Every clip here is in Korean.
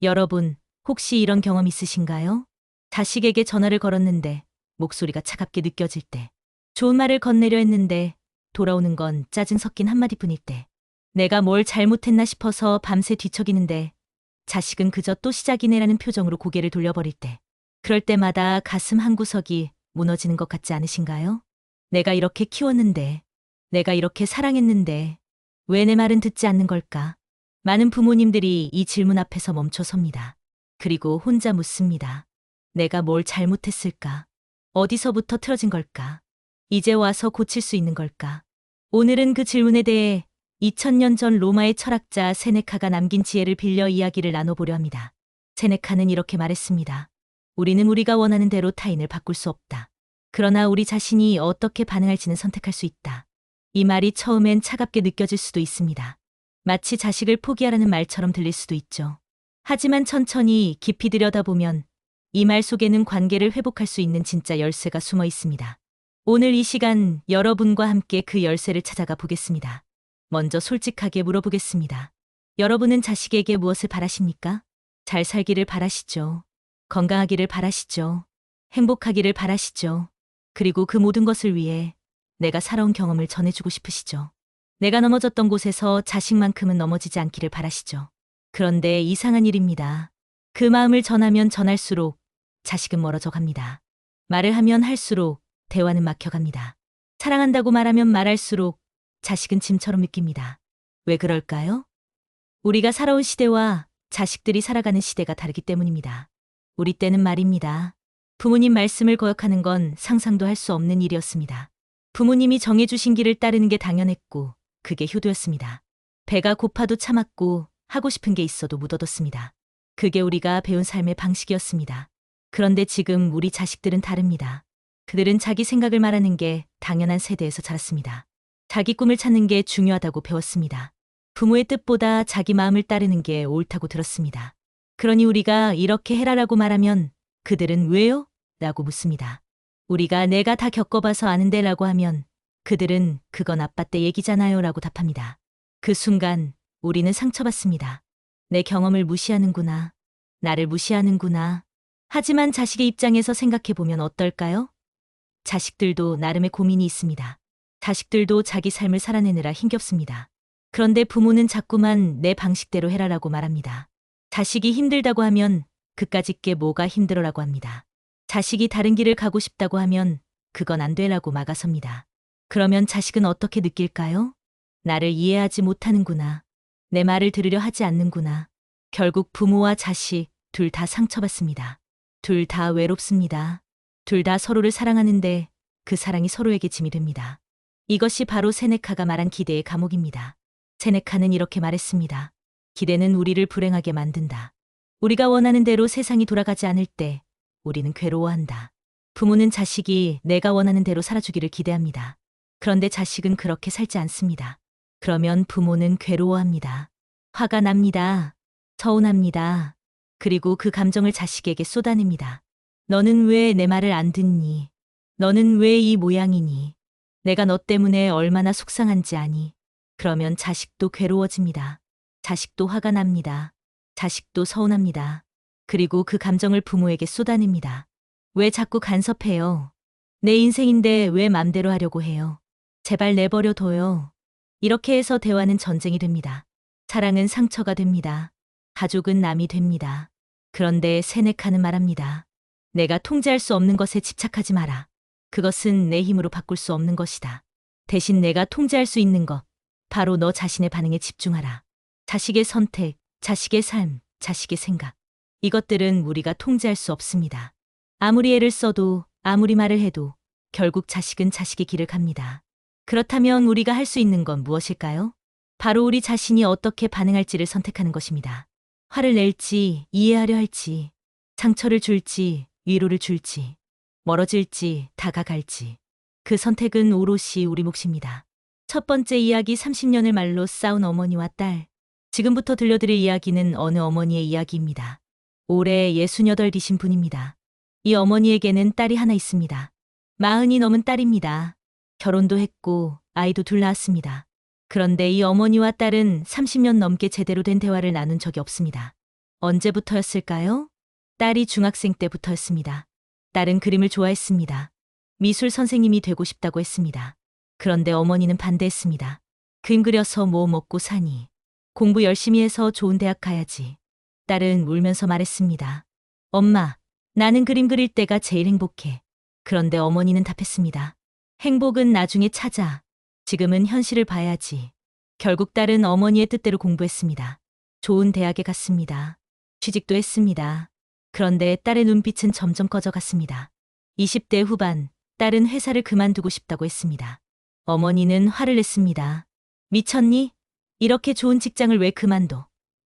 여러분, 혹시 이런 경험 있으신가요? 자식에게 전화를 걸었는데 목소리가 차갑게 느껴질 때, 좋은 말을 건네려 했는데 돌아오는 건 짜증 섞인 한마디뿐일 때, 내가 뭘 잘못했나 싶어서 밤새 뒤척이는데 자식은 그저 또 시작이네라는 표정으로 고개를 돌려버릴 때, 그럴 때마다 가슴 한구석이 무너지는 것 같지 않으신가요? 내가 이렇게 키웠는데, 내가 이렇게 사랑했는데, 왜 내 말은 듣지 않는 걸까? 많은 부모님들이 이 질문 앞에서 멈춰 섭니다. 그리고 혼자 묻습니다. 내가 뭘 잘못했을까? 어디서부터 틀어진 걸까? 이제 와서 고칠 수 있는 걸까? 오늘은 그 질문에 대해 2000년 전 로마의 철학자 세네카가 남긴 지혜를 빌려 이야기를 나눠보려 합니다. 세네카는 이렇게 말했습니다. 우리는 우리가 원하는 대로 타인을 바꿀 수 없다. 그러나 우리 자신이 어떻게 반응할지는 선택할 수 있다. 이 말이 처음엔 차갑게 느껴질 수도 있습니다. 마치 자식을 포기하라는 말처럼 들릴 수도 있죠. 하지만 천천히 깊이 들여다보면 이 말 속에는 관계를 회복할 수 있는 진짜 열쇠가 숨어 있습니다. 오늘 이 시간 여러분과 함께 그 열쇠를 찾아가 보겠습니다. 먼저 솔직하게 물어보겠습니다. 여러분은 자식에게 무엇을 바라십니까? 잘 살기를 바라시죠. 건강하기를 바라시죠. 행복하기를 바라시죠. 그리고 그 모든 것을 위해 내가 살아온 경험을 전해주고 싶으시죠. 내가 넘어졌던 곳에서 자식만큼은 넘어지지 않기를 바라시죠. 그런데 이상한 일입니다. 그 마음을 전하면 전할수록 자식은 멀어져 갑니다. 말을 하면 할수록 대화는 막혀갑니다. 사랑한다고 말하면 말할수록 자식은 짐처럼 느낍니다. 왜 그럴까요? 우리가 살아온 시대와 자식들이 살아가는 시대가 다르기 때문입니다. 우리 때는 말입니다. 부모님 말씀을 거역하는 건 상상도 할 수 없는 일이었습니다. 부모님이 정해주신 길을 따르는 게 당연했고 그게 효도였습니다. 배가 고파도 참았고 하고 싶은 게 있어도 묻어뒀습니다. 그게 우리가 배운 삶의 방식이었습니다. 그런데 지금 우리 자식들은 다릅니다. 그들은 자기 생각을 말하는 게 당연한 세대에서 자랐습니다. 자기 꿈을 찾는 게 중요하다고 배웠습니다. 부모의 뜻보다 자기 마음을 따르는 게 옳다고 들었습니다. 그러니 우리가 이렇게 해라라고 말하면 그들은 왜요? 라고 묻습니다. 우리가 내가 다 겪어봐서 아는데 라고 하면 그들은 그건 아빠 때 얘기잖아요 라고 답합니다. 그 순간 우리는 상처받습니다. 내 경험을 무시하는구나. 나를 무시하는구나. 하지만 자식의 입장에서 생각해보면 어떨까요? 자식들도 나름의 고민이 있습니다. 자식들도 자기 삶을 살아내느라 힘겹습니다. 그런데 부모는 자꾸만 내 방식대로 해라라고 말합니다. 자식이 힘들다고 하면 그까짓 게 뭐가 힘들어라고 합니다. 자식이 다른 길을 가고 싶다고 하면 그건 안 되라고 막아섭니다. 그러면 자식은 어떻게 느낄까요? 나를 이해하지 못하는구나. 내 말을 들으려 하지 않는구나. 결국 부모와 자식 둘 다 상처받습니다. 둘 다 외롭습니다. 둘 다 서로를 사랑하는데 그 사랑이 서로에게 짐이 됩니다. 이것이 바로 세네카가 말한 기대의 감옥입니다. 세네카는 이렇게 말했습니다. 기대는 우리를 불행하게 만든다. 우리가 원하는 대로 세상이 돌아가지 않을 때 우리는 괴로워한다. 부모는 자식이 내가 원하는 대로 살아주기를 기대합니다. 그런데 자식은 그렇게 살지 않습니다. 그러면 부모는 괴로워합니다. 화가 납니다. 서운합니다. 그리고 그 감정을 자식에게 쏟아냅니다. 너는 왜 내 말을 안 듣니? 너는 왜 이 모양이니? 내가 너 때문에 얼마나 속상한지 아니? 그러면 자식도 괴로워집니다. 자식도 화가 납니다. 자식도 서운합니다. 그리고 그 감정을 부모에게 쏟아냅니다. 왜 자꾸 간섭해요? 내 인생인데 왜 맘대로 하려고 해요? 제발 내버려 둬요. 이렇게 해서 대화는 전쟁이 됩니다. 사랑은 상처가 됩니다. 가족은 남이 됩니다. 그런데 세네카는 말합니다. 내가 통제할 수 없는 것에 집착하지 마라. 그것은 내 힘으로 바꿀 수 없는 것이다. 대신 내가 통제할 수 있는 것, 바로 너 자신의 반응에 집중하라. 자식의 선택, 자식의 삶, 자식의 생각. 이것들은 우리가 통제할 수 없습니다. 아무리 애를 써도, 아무리 말을 해도 결국 자식은 자식의 길을 갑니다. 그렇다면 우리가 할 수 있는 건 무엇일까요? 바로 우리 자신이 어떻게 반응할지를 선택하는 것입니다. 화를 낼지, 이해하려 할지, 상처를 줄지, 위로를 줄지, 멀어질지, 다가갈지. 그 선택은 오롯이 우리 몫입니다. 첫 번째 이야기 30년을 말로 싸운 어머니와 딸. 지금부터 들려드릴 이야기는 어느 어머니의 이야기입니다. 올해 68 되신 분입니다. 이 어머니에게는 딸이 하나 있습니다. 40이 넘은 딸입니다. 결혼도 했고 아이도 둘 낳았습니다. 그런데 이 어머니와 딸은 30년 넘게 제대로 된 대화를 나눈 적이 없습니다. 언제부터였을까요? 딸이 중학생 때부터였습니다. 딸은 그림을 좋아했습니다. 미술 선생님이 되고 싶다고 했습니다. 그런데 어머니는 반대했습니다. 그림 그려서 뭐 먹고 사니? 공부 열심히 해서 좋은 대학 가야지. 딸은 울면서 말했습니다. 엄마, 나는 그림 그릴 때가 제일 행복해. 그런데 어머니는 답했습니다. 행복은 나중에 찾아. 지금은 현실을 봐야지. 결국 딸은 어머니의 뜻대로 공부했습니다. 좋은 대학에 갔습니다. 취직도 했습니다. 그런데 딸의 눈빛은 점점 꺼져갔습니다. 20대 후반, 딸은 회사를 그만두고 싶다고 했습니다. 어머니는 화를 냈습니다. 미쳤니? 이렇게 좋은 직장을 왜 그만둬?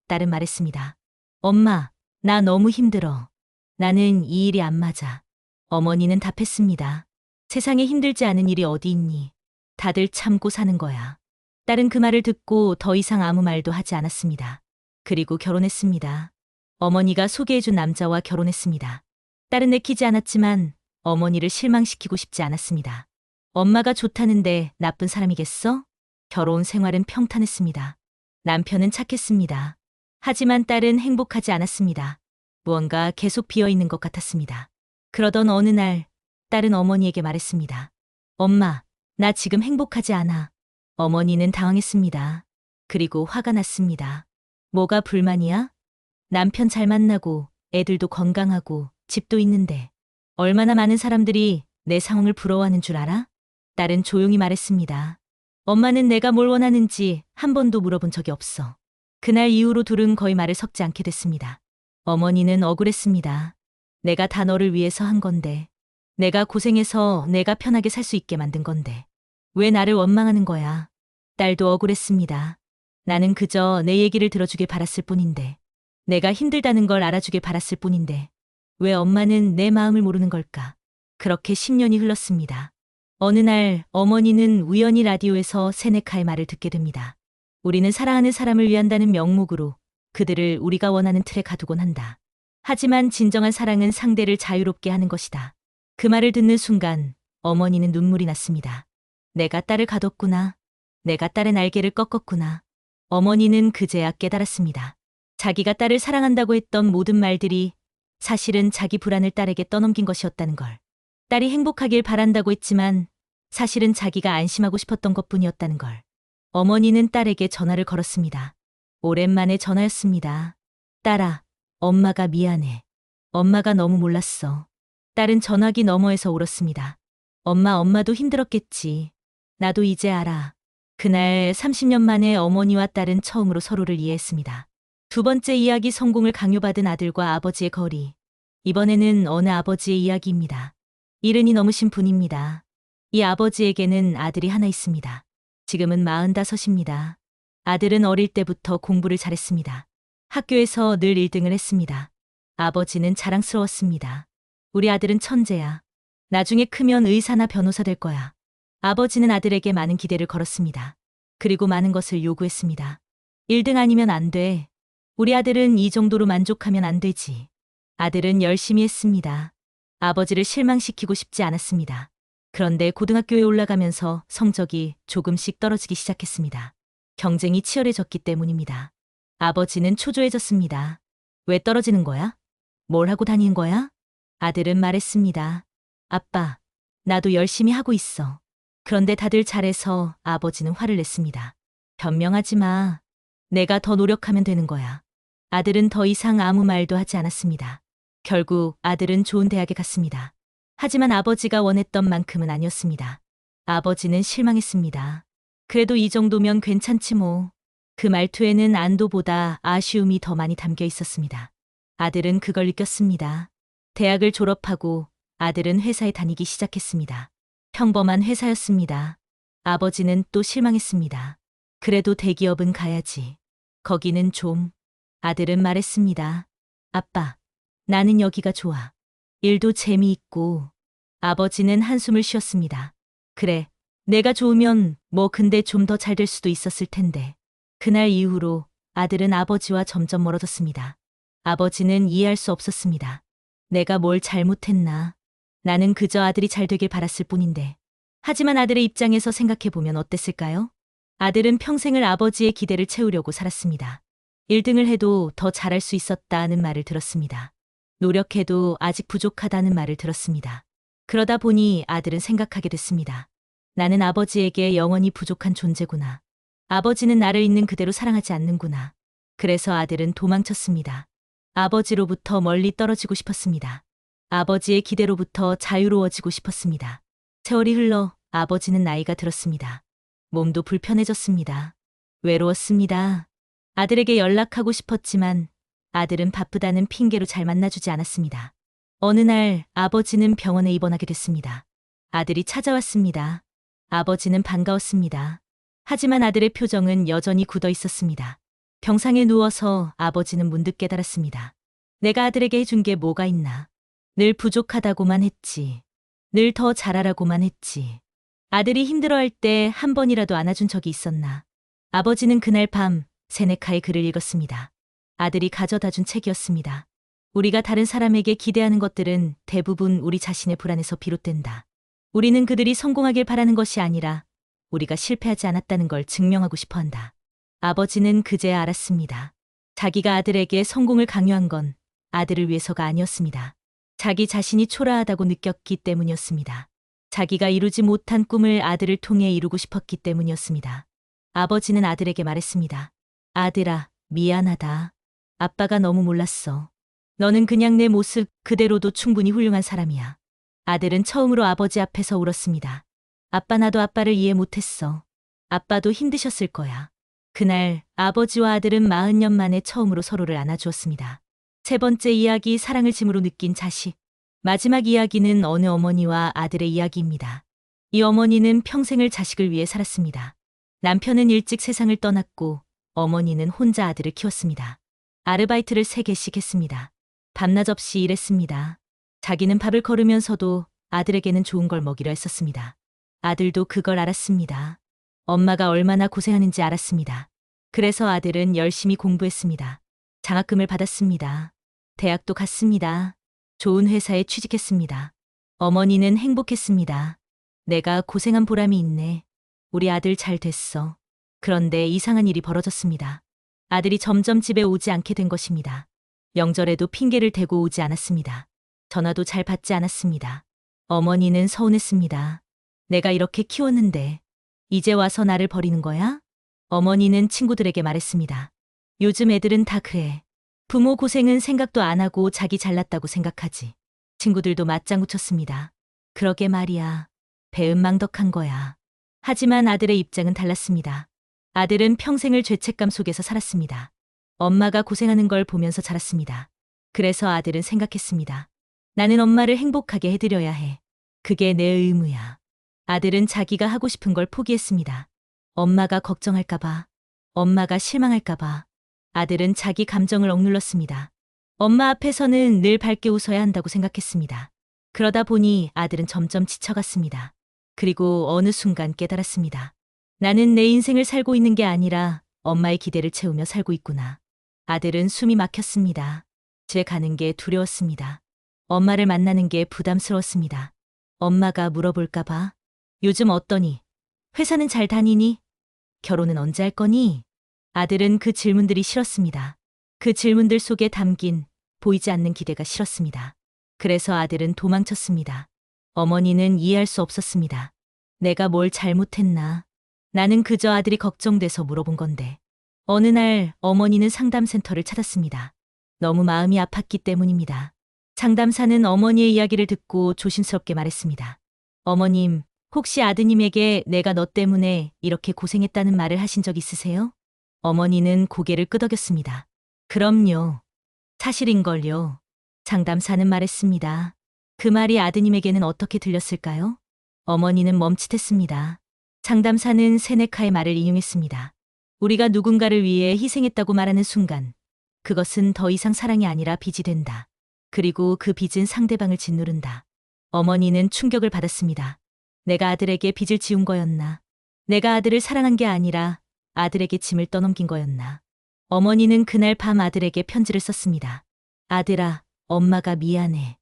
딸은 말했습니다. 엄마, 나 너무 힘들어. 나는 이 일이 안 맞아. 어머니는 답했습니다. 세상에 힘들지 않은 일이 어디 있니? 다들 참고 사는 거야. 딸은 그 말을 듣고 더 이상 아무 말도 하지 않았습니다. 그리고 결혼했습니다. 어머니가 소개해준 남자와 결혼했습니다. 딸은 내키지 않았지만 어머니를 실망시키고 싶지 않았습니다. 엄마가 좋다는데 나쁜 사람이겠어? 결혼 생활은 평탄했습니다. 남편은 착했습니다. 하지만 딸은 행복하지 않았습니다. 무언가 계속 비어있는 것 같았습니다. 그러던 어느 날 딸은 어머니에게 말했습니다. 엄마, 나 지금 행복하지 않아. 어머니는 당황했습니다. 그리고 화가 났습니다. 뭐가 불만이야? 남편 잘 만나고 애들도 건강하고 집도 있는데 얼마나 많은 사람들이 내 상황을 부러워하는 줄 알아? 딸은 조용히 말했습니다. 엄마는 내가 뭘 원하는지 한 번도 물어본 적이 없어. 그날 이후로 둘은 거의 말을 섞지 않게 됐습니다. 어머니는 억울했습니다. 내가 다 너를 위해서 한 건데, 내가 고생해서 내가 편하게 살 수 있게 만든 건데, 왜 나를 원망하는 거야? 딸도 억울했습니다. 나는 그저 내 얘기를 들어주길 바랐을 뿐인데, 내가 힘들다는 걸 알아주길 바랐을 뿐인데, 왜 엄마는 내 마음을 모르는 걸까? 그렇게 10년이 흘렀습니다. 어느 날 어머니는 우연히 라디오에서 세네카의 말을 듣게 됩니다. 우리는 사랑하는 사람을 위한다는 명목으로 그들을 우리가 원하는 틀에 가두곤 한다. 하지만 진정한 사랑은 상대를 자유롭게 하는 것이다. 그 말을 듣는 순간 어머니는 눈물이 났습니다. 내가 딸을 가뒀구나. 내가 딸의 날개를 꺾었구나. 어머니는 그제야 깨달았습니다. 자기가 딸을 사랑한다고 했던 모든 말들이 사실은 자기 불안을 딸에게 떠넘긴 것이었다는 걸. 딸이 행복하길 바란다고 했지만 사실은 자기가 안심하고 싶었던 것뿐이었다는 걸. 어머니는 딸에게 전화를 걸었습니다. 오랜만에 전화였습니다. 딸아, 엄마가 미안해. 엄마가 너무 몰랐어. 딸은 전화기 너머에서 울었습니다. 엄마도 힘들었겠지. 나도 이제 알아. 그날 30년 만에 어머니와 딸은 처음으로 서로를 이해했습니다. 두 번째 이야기, 성공을 강요받은 아들과 아버지의 거리. 이번에는 어느 아버지의 이야기입니다. 70이 넘으신 분입니다. 이 아버지에게는 아들이 하나 있습니다. 지금은 45입니다. 아들은 어릴 때부터 공부를 잘했습니다. 학교에서 늘 1등을 했습니다. 아버지는 자랑스러웠습니다. 우리 아들은 천재야. 나중에 크면 의사나 변호사 될 거야. 아버지는 아들에게 많은 기대를 걸었습니다. 그리고 많은 것을 요구했습니다. 1등 아니면 안 돼. 우리 아들은 이 정도로 만족하면 안 되지. 아들은 열심히 했습니다. 아버지를 실망시키고 싶지 않았습니다. 그런데 고등학교에 올라가면서 성적이 조금씩 떨어지기 시작했습니다. 경쟁이 치열해졌기 때문입니다. 아버지는 초조해졌습니다. 왜 떨어지는 거야? 뭘 하고 다니는 거야? 아들은 말했습니다. 아빠, 나도 열심히 하고 있어. 그런데 다들 잘해서 아버지는 화를 냈습니다. 변명하지 마. 내가 더 노력하면 되는 거야. 아들은 더 이상 아무 말도 하지 않았습니다. 결국 아들은 좋은 대학에 갔습니다. 하지만 아버지가 원했던 만큼은 아니었습니다. 아버지는 실망했습니다. 그래도 이 정도면 괜찮지 뭐. 그 말투에는 안도보다 아쉬움이 더 많이 담겨 있었습니다. 아들은 그걸 느꼈습니다. 대학을 졸업하고 아들은 회사에 다니기 시작했습니다. 평범한 회사였습니다. 아버지는 또 실망했습니다. 그래도 대기업은 가야지. 거기는 좀. 아들은 말했습니다. 아빠, 나는 여기가 좋아. 일도 재미있고. 아버지는 한숨을 쉬었습니다. 그래, 내가 좋으면 뭐 근데 좀 더 잘 될 수도 있었을 텐데. 그날 이후로 아들은 아버지와 점점 멀어졌습니다. 아버지는 이해할 수 없었습니다. 내가 뭘 잘못했나. 나는 그저 아들이 잘 되길 바랐을 뿐인데. 하지만 아들의 입장에서 생각해보면 어땠을까요? 아들은 평생을 아버지의 기대를 채우려고 살았습니다. 1등을 해도 더 잘할 수 있었다는 말을 들었습니다. 노력해도 아직 부족하다는 말을 들었습니다. 그러다 보니 아들은 생각하게 됐습니다. 나는 아버지에게 영원히 부족한 존재구나. 아버지는 나를 있는 그대로 사랑하지 않는구나. 그래서 아들은 도망쳤습니다. 아버지로부터 멀리 떨어지고 싶었습니다. 아버지의 기대로부터 자유로워지고 싶었습니다. 세월이 흘러 아버지는 나이가 들었습니다. 몸도 불편해졌습니다. 외로웠습니다. 아들에게 연락하고 싶었지만 아들은 바쁘다는 핑계로 잘 만나주지 않았습니다. 어느 날 아버지는 병원에 입원하게 됐습니다. 아들이 찾아왔습니다. 아버지는 반가웠습니다. 하지만 아들의 표정은 여전히 굳어 있었습니다. 병상에 누워서 아버지는 문득 깨달았습니다. 내가 아들에게 해준 게 뭐가 있나. 늘 부족하다고만 했지. 늘 더 잘하라고만 했지. 아들이 힘들어할 때 한 번이라도 안아준 적이 있었나. 아버지는 그날 밤 세네카의 글을 읽었습니다. 아들이 가져다 준 책이었습니다. 우리가 다른 사람에게 기대하는 것들은 대부분 우리 자신의 불안에서 비롯된다. 우리는 그들이 성공하길 바라는 것이 아니라 우리가 실패하지 않았다는 걸 증명하고 싶어 한다. 아버지는 그제야 알았습니다. 자기가 아들에게 성공을 강요한 건 아들을 위해서가 아니었습니다. 자기 자신이 초라하다고 느꼈기 때문이었습니다. 자기가 이루지 못한 꿈을 아들을 통해 이루고 싶었기 때문이었습니다. 아버지는 아들에게 말했습니다. 아들아, 미안하다. 아빠가 너무 몰랐어. 너는 그냥 내 모습 그대로도 충분히 훌륭한 사람이야. 아들은 처음으로 아버지 앞에서 울었습니다. 아빠, 나도 아빠를 이해 못했어. 아빠도 힘드셨을 거야. 그날 아버지와 아들은 40년 만에 처음으로 서로를 안아주었습니다. 세 번째 이야기, 사랑을 짐으로 느낀 자식. 마지막 이야기는 어느 어머니와 아들의 이야기입니다. 이 어머니는 평생을 자식을 위해 살았습니다. 남편은 일찍 세상을 떠났고 어머니는 혼자 아들을 키웠습니다. 아르바이트를 3개씩 했습니다. 밤낮 없이 일했습니다. 자기는 밥을 거르면서도 아들에게는 좋은 걸 먹이려 했었습니다. 아들도 그걸 알았습니다. 엄마가 얼마나 고생하는지 알았습니다. 그래서 아들은 열심히 공부했습니다. 장학금을 받았습니다. 대학도 갔습니다. 좋은 회사에 취직했습니다. 어머니는 행복했습니다. 내가 고생한 보람이 있네. 우리 아들 잘 됐어. 그런데 이상한 일이 벌어졌습니다. 아들이 점점 집에 오지 않게 된 것입니다. 명절에도 핑계를 대고 오지 않았습니다. 전화도 잘 받지 않았습니다. 어머니는 서운했습니다. 내가 이렇게 키웠는데 이제 와서 나를 버리는 거야? 어머니는 친구들에게 말했습니다. 요즘 애들은 다 그래. 부모 고생은 생각도 안 하고 자기 잘났다고 생각하지. 친구들도 맞장구 쳤습니다. 그러게 말이야. 배은망덕한 거야. 하지만 아들의 입장은 달랐습니다. 아들은 평생을 죄책감 속에서 살았습니다. 엄마가 고생하는 걸 보면서 자랐습니다. 그래서 아들은 생각했습니다. 나는 엄마를 행복하게 해드려야 해. 그게 내 의무야. 아들은 자기가 하고 싶은 걸 포기했습니다. 엄마가 걱정할까봐, 엄마가 실망할까봐. 아들은 자기 감정을 억눌렀습니다. 엄마 앞에서는 늘 밝게 웃어야 한다고 생각했습니다. 그러다 보니 아들은 점점 지쳐갔습니다. 그리고 어느 순간 깨달았습니다. 나는 내 인생을 살고 있는 게 아니라 엄마의 기대를 채우며 살고 있구나. 아들은 숨이 막혔습니다. 집에 가는 게 두려웠습니다. 엄마를 만나는 게 부담스러웠습니다. 엄마가 물어볼까봐. 요즘 어떠니? 회사는 잘 다니니? 결혼은 언제 할 거니? 아들은 그 질문들이 싫었습니다. 그 질문들 속에 담긴 보이지 않는 기대가 싫었습니다. 그래서 아들은 도망쳤습니다. 어머니는 이해할 수 없었습니다. 내가 뭘 잘못했나? 나는 그저 아들이 걱정돼서 물어본 건데. 어느 날 어머니는 상담센터를 찾았습니다. 너무 마음이 아팠기 때문입니다. 상담사는 어머니의 이야기를 듣고 조심스럽게 말했습니다. 어머님, 혹시 아드님에게 내가 너 때문에 이렇게 고생했다는 말을 하신 적 있으세요? 어머니는 고개를 끄덕였습니다. 그럼요. 사실인걸요. 상담사는 말했습니다. 그 말이 아드님에게는 어떻게 들렸을까요? 어머니는 멈칫했습니다. 상담사는 세네카의 말을 인용했습니다. 우리가 누군가를 위해 희생했다고 말하는 순간, 그것은 더 이상 사랑이 아니라 빚이 된다. 그리고 그 빚은 상대방을 짓누른다. 어머니는 충격을 받았습니다. 내가 아들에게 빚을 지운 거였나? 내가 아들을 사랑한 게 아니라 아들에게 짐을 떠넘긴 거였나? 어머니는 그날 밤 아들에게 편지를 썼습니다. 아들아, 엄마가 미안해.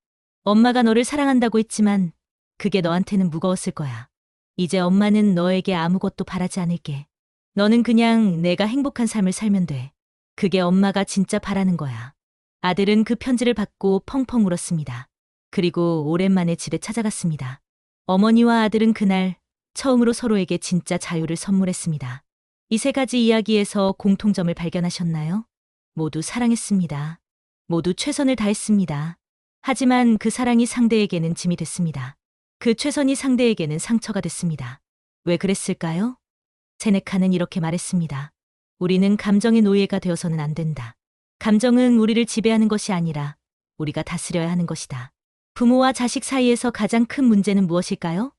엄마가 너를 사랑한다고 했지만 그게 너한테는 무거웠을 거야. 이제 엄마는 너에게 아무것도 바라지 않을게. 너는 그냥 내가 행복한 삶을 살면 돼. 그게 엄마가 진짜 바라는 거야. 아들은 그 편지를 받고 펑펑 울었습니다. 그리고 오랜만에 집에 찾아갔습니다. 어머니와 아들은 그날 처음으로 서로에게 진짜 자유를 선물했습니다. 이 세 가지 이야기에서 공통점을 발견하셨나요? 모두 사랑했습니다. 모두 최선을 다했습니다. 하지만 그 사랑이 상대에게는 짐이 됐습니다. 그 최선이 상대에게는 상처가 됐습니다. 왜 그랬을까요? 세네카는 이렇게 말했습니다. 우리는 감정의 노예가 되어서는 안 된다. 감정은 우리를 지배하는 것이 아니라 우리가 다스려야 하는 것이다. 부모와 자식 사이에서 가장 큰 문제는 무엇일까요?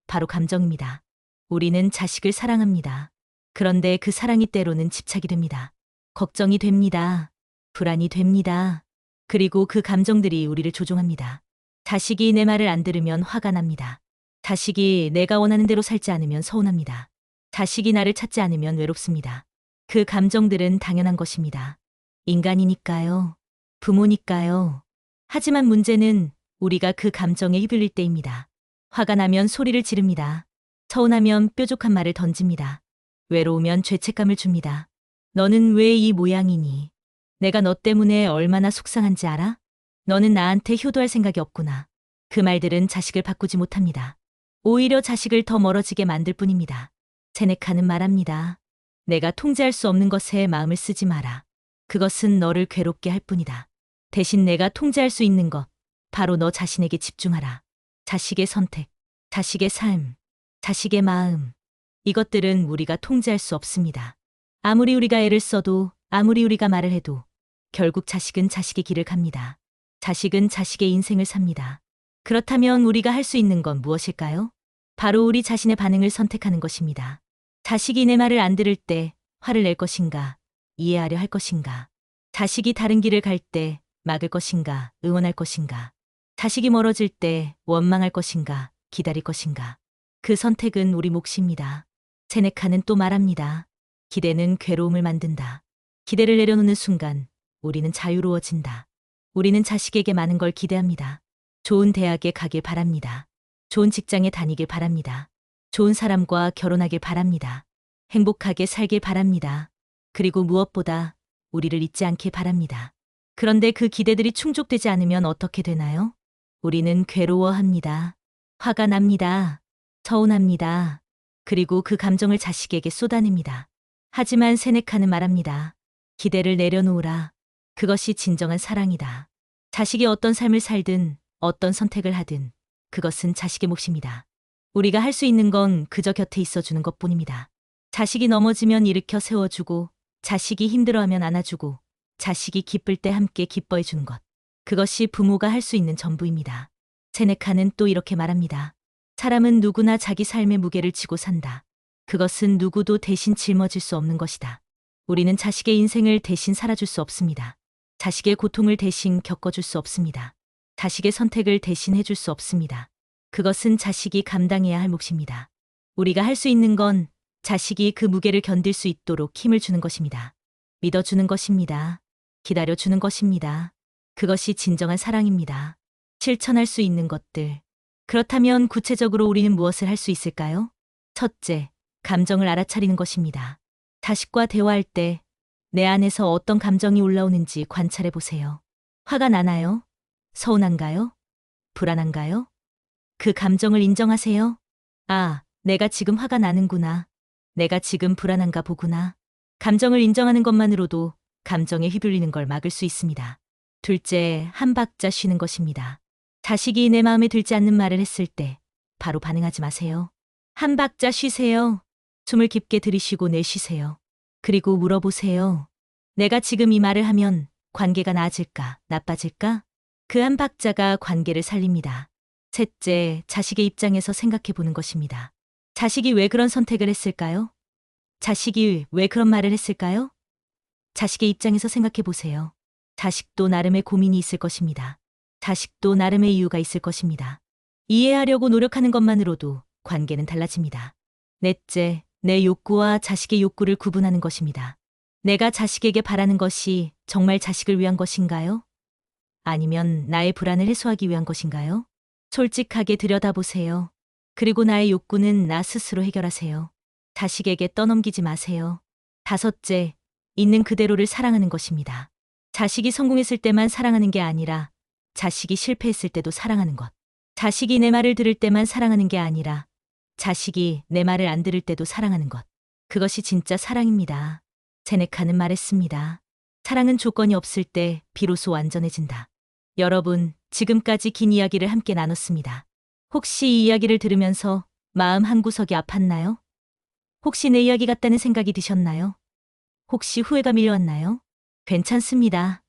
바로 감정입니다. 우리는 자식을 사랑합니다. 그런데 그 사랑이 때로는 집착이 됩니다. 걱정이 됩니다. 불안이 됩니다. 그리고 그 감정들이 우리를 조종합니다. 자식이 내 말을 안 들으면 화가 납니다. 자식이 내가 원하는 대로 살지 않으면 서운합니다. 자식이 나를 찾지 않으면 외롭습니다. 그 감정들은 당연한 것입니다. 인간이니까요. 부모니까요. 하지만 문제는 우리가 그 감정에 휘둘릴 때입니다. 화가 나면 소리를 지릅니다. 서운하면 뾰족한 말을 던집니다. 외로우면 죄책감을 줍니다. 너는 왜 이 모양이니? 내가 너 때문에 얼마나 속상한지 알아? 너는 나한테 효도할 생각이 없구나. 그 말들은 자식을 바꾸지 못합니다. 오히려 자식을 더 멀어지게 만들 뿐입니다. 세네카는 말합니다. 내가 통제할 수 없는 것에 마음을 쓰지 마라. 그것은 너를 괴롭게 할 뿐이다. 대신 내가 통제할 수 있는 것, 바로 너 자신에게 집중하라. 자식의 선택, 자식의 삶, 자식의 마음. 이것들은 우리가 통제할 수 없습니다. 아무리 우리가 애를 써도, 아무리 우리가 말을 해도 결국 자식은 자식의 길을 갑니다. 자식은 자식의 인생을 삽니다. 그렇다면 우리가 할 수 있는 건 무엇일까요? 바로 우리 자신의 반응을 선택하는 것입니다. 자식이 내 말을 안 들을 때 화를 낼 것인가, 이해하려 할 것인가. 자식이 다른 길을 갈 때 막을 것인가, 응원할 것인가. 자식이 멀어질 때 원망할 것인가, 기다릴 것인가. 그 선택은 우리 몫입니다. 세네카는 또 말합니다. 기대는 괴로움을 만든다. 기대를 내려놓는 순간 우리는 자유로워진다. 우리는 자식에게 많은 걸 기대합니다. 좋은 대학에 가길 바랍니다. 좋은 직장에 다니길 바랍니다. 좋은 사람과 결혼하길 바랍니다. 행복하게 살길 바랍니다. 그리고 무엇보다 우리를 잊지 않길 바랍니다. 그런데 그 기대들이 충족되지 않으면 어떻게 되나요? 우리는 괴로워합니다. 화가 납니다. 서운합니다. 그리고 그 감정을 자식에게 쏟아냅니다. 하지만 세네카는 말합니다. 기대를 내려놓으라. 그것이 진정한 사랑이다. 자식이 어떤 삶을 살든 어떤 선택을 하든 그것은 자식의 몫입니다. 우리가 할 수 있는 건 그저 곁에 있어주는 것뿐입니다. 자식이 넘어지면 일으켜 세워주고 자식이 힘들어하면 안아주고 자식이 기쁠 때 함께 기뻐해주는 것. 그것이 부모가 할 수 있는 전부입니다. 세네카는 또 이렇게 말합니다. 사람은 누구나 자기 삶의 무게를 지고 산다. 그것은 누구도 대신 짊어질 수 없는 것이다. 우리는 자식의 인생을 대신 살아줄 수 없습니다. 자식의 고통을 대신 겪어줄 수 없습니다. 자식의 선택을 대신 해줄 수 없습니다. 그것은 자식이 감당해야 할 몫입니다. 우리가 할 수 있는 건 자식이 그 무게를 견딜 수 있도록 힘을 주는 것입니다. 믿어주는 것입니다. 기다려주는 것입니다. 그것이 진정한 사랑입니다. 실천할 수 있는 것들. 그렇다면 구체적으로 우리는 무엇을 할 수 있을까요? 첫째, 감정을 알아차리는 것입니다. 자식과 대화할 때 내 안에서 어떤 감정이 올라오는지 관찰해 보세요. 화가 나나요? 서운한가요? 불안한가요? 그 감정을 인정하세요. 아, 내가 지금 화가 나는구나. 내가 지금 불안한가 보구나. 감정을 인정하는 것만으로도 감정에 휘둘리는 걸 막을 수 있습니다. 둘째, 한 박자 쉬는 것입니다. 자식이 내 마음에 들지 않는 말을 했을 때 바로 반응하지 마세요. 한 박자 쉬세요. 숨을 깊게 들이쉬고 내쉬세요. 그리고 물어보세요. 내가 지금 이 말을 하면 관계가 나아질까, 나빠질까? 그 한 박자가 관계를 살립니다. 셋째, 자식의 입장에서 생각해 보는 것입니다. 자식이 왜 그런 선택을 했을까요? 자식이 왜 그런 말을 했을까요? 자식의 입장에서 생각해 보세요. 자식도 나름의 고민이 있을 것입니다. 자식도 나름의 이유가 있을 것입니다. 이해하려고 노력하는 것만으로도 관계는 달라집니다. 넷째, 내 욕구와 자식의 욕구를 구분하는 것입니다. 내가 자식에게 바라는 것이 정말 자식을 위한 것인가요? 아니면 나의 불안을 해소하기 위한 것인가요? 솔직하게 들여다보세요. 그리고 나의 욕구는 나 스스로 해결하세요. 자식에게 떠넘기지 마세요. 다섯째, 있는 그대로를 사랑하는 것입니다. 자식이 성공했을 때만 사랑하는 게 아니라 자식이 실패했을 때도 사랑하는 것. 자식이 내 말을 들을 때만 사랑하는 게 아니라 자식이 내 말을 안 들을 때도 사랑하는 것. 그것이 진짜 사랑입니다. 세네카는 말했습니다. 사랑은 조건이 없을 때 비로소 완전해진다. 여러분, 지금까지 긴 이야기를 함께 나눴습니다. 혹시 이 이야기를 들으면서 마음 한구석이 아팠나요? 혹시 내 이야기 같다는 생각이 드셨나요? 혹시 후회가 밀려왔나요? 괜찮습니다.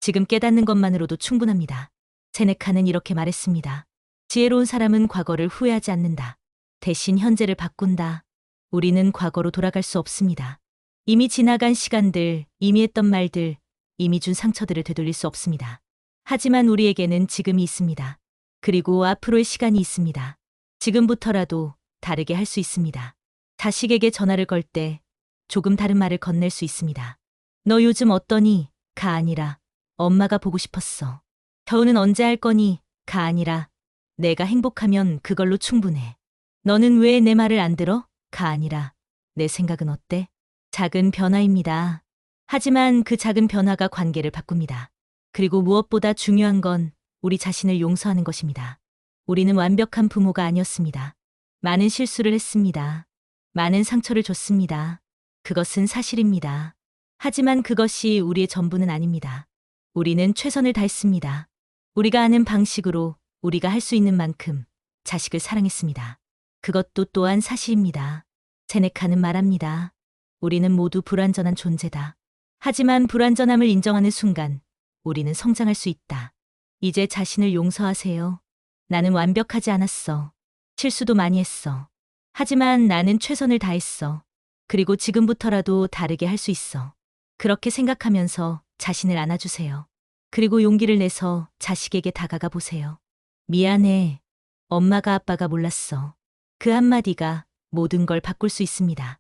지금 깨닫는 것만으로도 충분합니다. 세네카는 이렇게 말했습니다. 지혜로운 사람은 과거를 후회하지 않는다. 대신 현재를 바꾼다. 우리는 과거로 돌아갈 수 없습니다. 이미 지나간 시간들, 이미 했던 말들, 이미 준 상처들을 되돌릴 수 없습니다. 하지만 우리에게는 지금이 있습니다. 그리고 앞으로의 시간이 있습니다. 지금부터라도 다르게 할 수 있습니다. 자식에게 전화를 걸 때 조금 다른 말을 건넬 수 있습니다. 너 요즘 어떠니? 가 아니라 엄마가 보고 싶었어. 겨우는 언제 할 거니? 가 아니라 내가 행복하면 그걸로 충분해. 너는 왜 내 말을 안 들어? 가 아니라 내 생각은 어때? 작은 변화입니다. 하지만 그 작은 변화가 관계를 바꿉니다. 그리고 무엇보다 중요한 건 우리 자신을 용서하는 것입니다. 우리는 완벽한 부모가 아니었습니다. 많은 실수를 했습니다. 많은 상처를 줬습니다. 그것은 사실입니다. 하지만 그것이 우리의 전부는 아닙니다. 우리는 최선을 다했습니다. 우리가 아는 방식으로 우리가 할 수 있는 만큼 자식을 사랑했습니다. 그것도 또한 사실입니다. 세네카는 말합니다. 우리는 모두 불완전한 존재다. 하지만 불완전함을 인정하는 순간 우리는 성장할 수 있다. 이제 자신을 용서하세요. 나는 완벽하지 않았어. 실수도 많이 했어. 하지만 나는 최선을 다했어. 그리고 지금부터라도 다르게 할 수 있어. 그렇게 생각하면서 자신을 안아주세요. 그리고 용기를 내서 자식에게 다가가 보세요. 미안해. 엄마가 아빠가 몰랐어. 그 한마디가 모든 걸 바꿀 수 있습니다.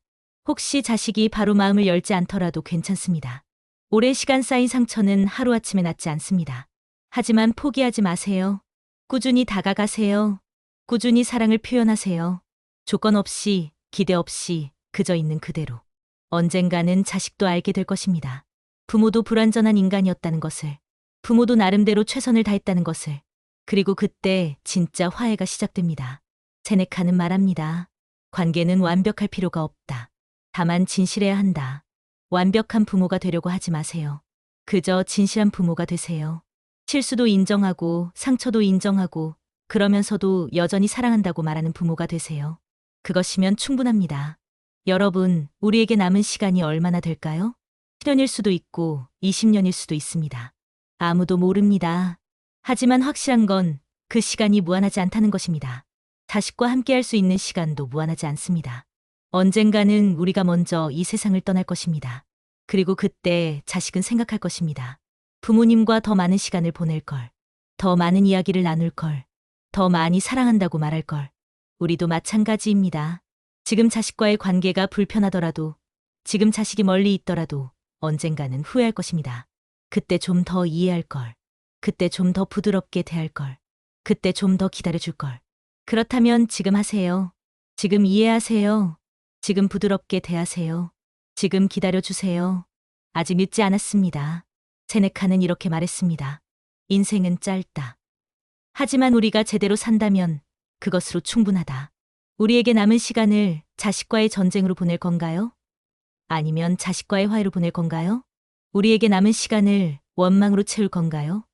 혹시 자식이 바로 마음을 열지 않더라도 괜찮습니다. 오랜 시간 쌓인 상처는 하루아침에 낫지 않습니다. 하지만 포기하지 마세요. 꾸준히 다가가세요. 꾸준히 사랑을 표현하세요. 조건 없이, 기대 없이, 그저 있는 그대로. 언젠가는 자식도 알게 될 것입니다. 부모도 불완전한 인간이었다는 것을. 부모도 나름대로 최선을 다했다는 것을. 그리고 그때 진짜 화해가 시작됩니다. 세네카는 말합니다. 관계는 완벽할 필요가 없다. 다만 진실해야 한다. 완벽한 부모가 되려고 하지 마세요. 그저 진실한 부모가 되세요. 실수도 인정하고 상처도 인정하고 그러면서도 여전히 사랑한다고 말하는 부모가 되세요. 그것이면 충분합니다. 여러분, 우리에게 남은 시간이 얼마나 될까요? 10년일 수도 있고 20년일 수도 있습니다. 아무도 모릅니다. 하지만 확실한 건 그 시간이 무한하지 않다는 것입니다. 자식과 함께할 수 있는 시간도 무한하지 않습니다. 언젠가는 우리가 먼저 이 세상을 떠날 것입니다. 그리고 그때 자식은 생각할 것입니다. 부모님과 더 많은 시간을 보낼 걸, 더 많은 이야기를 나눌 걸, 더 많이 사랑한다고 말할 걸. 우리도 마찬가지입니다. 지금 자식과의 관계가 불편하더라도, 지금 자식이 멀리 있더라도 언젠가는 후회할 것입니다. 그때 좀 더 이해할 걸, 그때 좀 더 부드럽게 대할 걸, 그때 좀 더 기다려줄 걸. 그렇다면 지금 하세요. 지금 이해하세요. 지금 부드럽게 대하세요. 지금 기다려주세요. 아직 늦지 않았습니다. 세네카는 이렇게 말했습니다. 인생은 짧다. 하지만 우리가 제대로 산다면 그것으로 충분하다. 우리에게 남은 시간을 자식과의 전쟁으로 보낼 건가요? 아니면 자식과의 화해로 보낼 건가요? 우리에게 남은 시간을 원망으로 채울 건가요?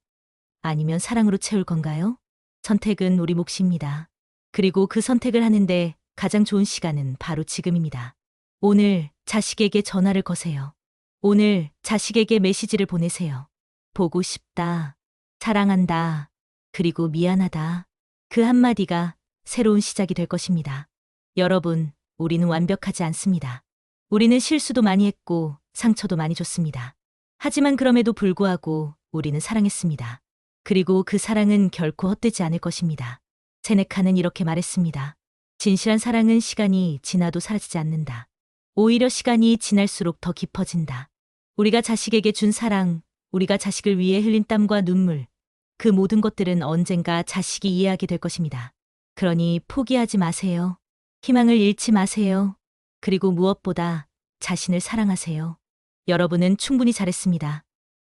아니면 사랑으로 채울 건가요? 선택은 우리 몫입니다. 그리고 그 선택을 하는데 가장 좋은 시간은 바로 지금입니다. 오늘 자식에게 전화를 거세요. 오늘 자식에게 메시지를 보내세요. 보고 싶다. 사랑한다. 그리고 미안하다. 그 한마디가 새로운 시작이 될 것입니다. 여러분, 우리는 완벽하지 않습니다. 우리는 실수도 많이 했고 상처도 많이 줬습니다. 하지만 그럼에도 불구하고 우리는 사랑했습니다. 그리고 그 사랑은 결코 헛되지 않을 것입니다. 세네카는 이렇게 말했습니다. 진실한 사랑은 시간이 지나도 사라지지 않는다. 오히려 시간이 지날수록 더 깊어진다. 우리가 자식에게 준 사랑, 우리가 자식을 위해 흘린 땀과 눈물, 그 모든 것들은 언젠가 자식이 이해하게 될 것입니다. 그러니 포기하지 마세요. 희망을 잃지 마세요. 그리고 무엇보다 자신을 사랑하세요. 여러분은 충분히 잘했습니다.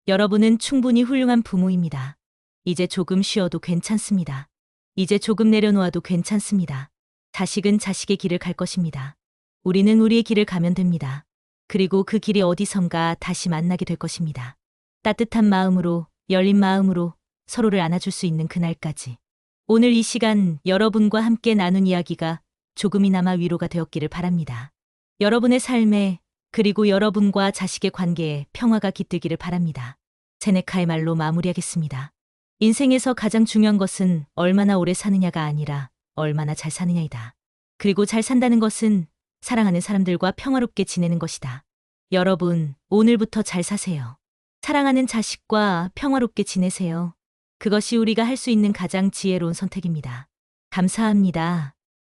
여러분은 충분히 훌륭한 부모입니다. 이제 조금 쉬어도 괜찮습니다. 이제 조금 내려놓아도 괜찮습니다. 자식은 자식의 길을 갈 것입니다. 우리는 우리의 길을 가면 됩니다. 그리고 그 길이 어디선가 다시 만나게 될 것입니다. 따뜻한 마음으로, 열린 마음으로 서로를 안아줄 수 있는 그날까지. 오늘 이 시간 여러분과 함께 나눈 이야기가 조금이나마 위로가 되었기를 바랍니다. 여러분의 삶에 그리고 여러분과 자식의 관계에 평화가 깃들기를 바랍니다. 세네카의 말로 마무리하겠습니다. 인생에서 가장 중요한 것은 얼마나 오래 사느냐가 아니라 얼마나 잘 사느냐이다. 그리고 잘 산다는 것은 사랑하는 사람들과 평화롭게 지내는 것이다. 여러분, 오늘부터 잘 사세요. 사랑하는 자식과 평화롭게 지내세요. 그것이 우리가 할 수 있는 가장 지혜로운 선택입니다. 감사합니다.